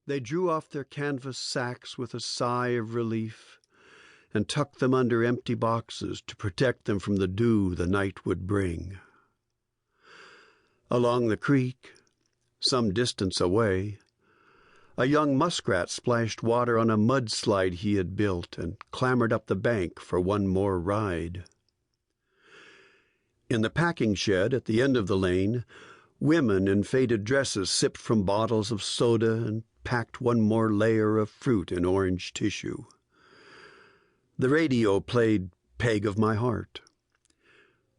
They drew off their canvas sacks with a sigh of relief and tucked them under empty boxes to protect them from the dew the night would bring. Along the creek, some distance away, a young muskrat splashed water on a mudslide he had built and clambered up the bank for one more ride. In the packing shed at the end of the lane, women in faded dresses sipped from bottles of soda and packed one more layer of fruit in orange tissue. The radio played Peg of My Heart.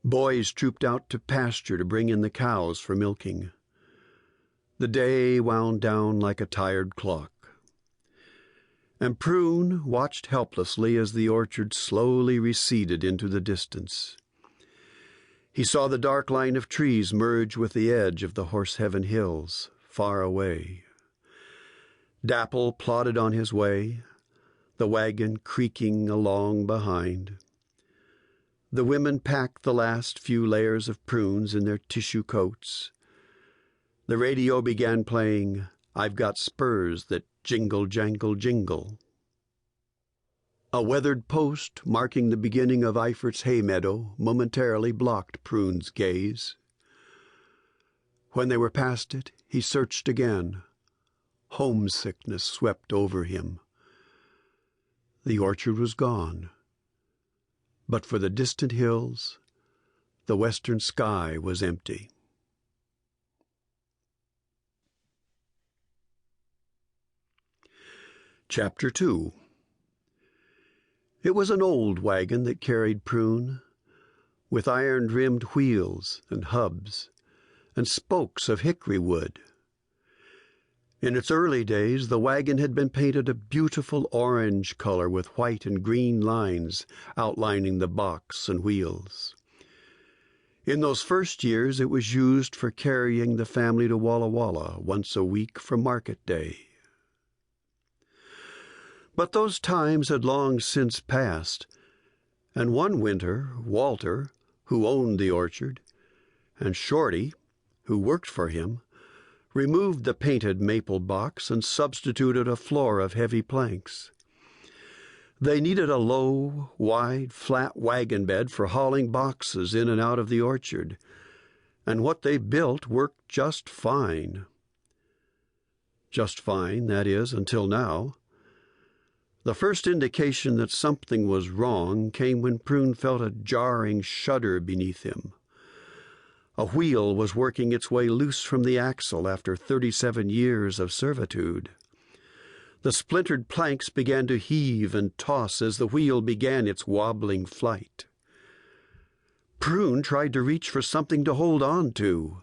Boys trooped out to pasture to bring in the cows for milking. The day wound down like a tired clock. And Prune watched helplessly as the orchard slowly receded into the distance. He saw the dark line of trees merge with the edge of the Horseheaven Hills, far away. Dapple plodded on his way, the wagon creaking along behind. The women packed the last few layers of prunes in their tissue coats. The radio began playing I've Got Spurs That Jingle, Jangle, Jingle. A weathered post marking the beginning of Eifert's hay meadow momentarily blocked Prune's gaze. When they were past it, he searched again. Homesickness swept over him. The orchard was gone. But for the distant hills, the western sky was empty. Chapter 2. It was an old wagon that carried Prune, with iron-rimmed wheels and hubs and spokes of hickory wood. In its early days, the wagon had been painted a beautiful orange color with white and green lines outlining the box and wheels. In those first years, it was used for carrying the family to Walla Walla once a week for market day. But those times had long since passed, and one winter Walter, who owned the orchard, and Shorty, who worked for him, removed the painted maple box and substituted a floor of heavy planks. They needed a low, wide, flat wagon bed for hauling boxes in and out of the orchard, and what they built worked just fine. Just fine, that is, until now. The first indication that something was wrong came when Prune felt a jarring shudder beneath him. A wheel was working its way loose from the axle after 37 years of servitude. The splintered planks began to heave and toss as the wheel began its wobbling flight. Prune tried to reach for something to hold on to.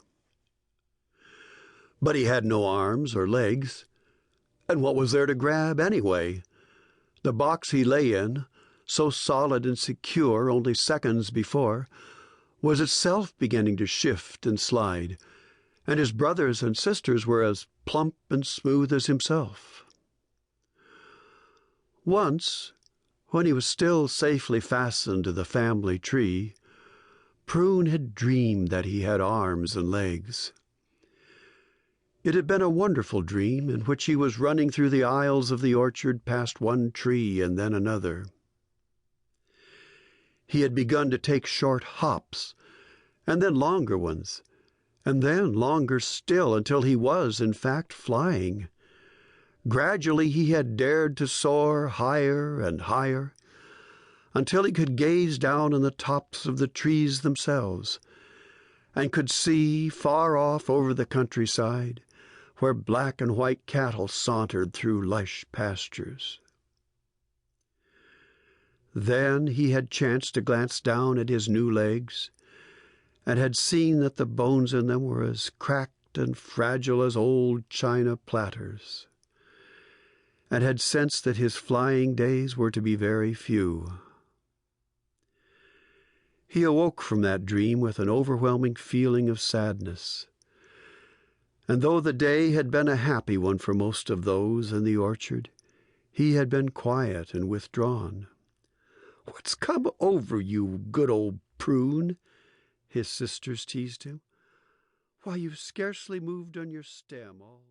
But he had no arms or legs, and what was there to grab anyway? The box he lay in, so solid and secure only seconds before, was itself beginning to shift and slide, and his brothers and sisters were as plump and smooth as himself. Once, when he was still safely fastened to the family tree, Prune had dreamed that he had arms and legs. It had been a wonderful dream in which he was running through the aisles of the orchard past one tree and then another. He had begun to take short hops, and then longer ones, and then longer still, until he was, in fact, flying. Gradually he had dared to soar higher and higher, until he could gaze down on the tops of the trees themselves, and could see far off over the countryside, where black and white cattle sauntered through lush pastures. Then he had chanced to glance down at his new legs, and had seen that the bones in them were as cracked and fragile as old china platters, and had sensed that his flying days were to be very few. He awoke from that dream with an overwhelming feeling of sadness, and though the day had been a happy one for most of those in the orchard, he had been quiet and withdrawn. "What's come over you, good old Prune?" his sisters teased him. "Why, you've scarcely moved on your stem all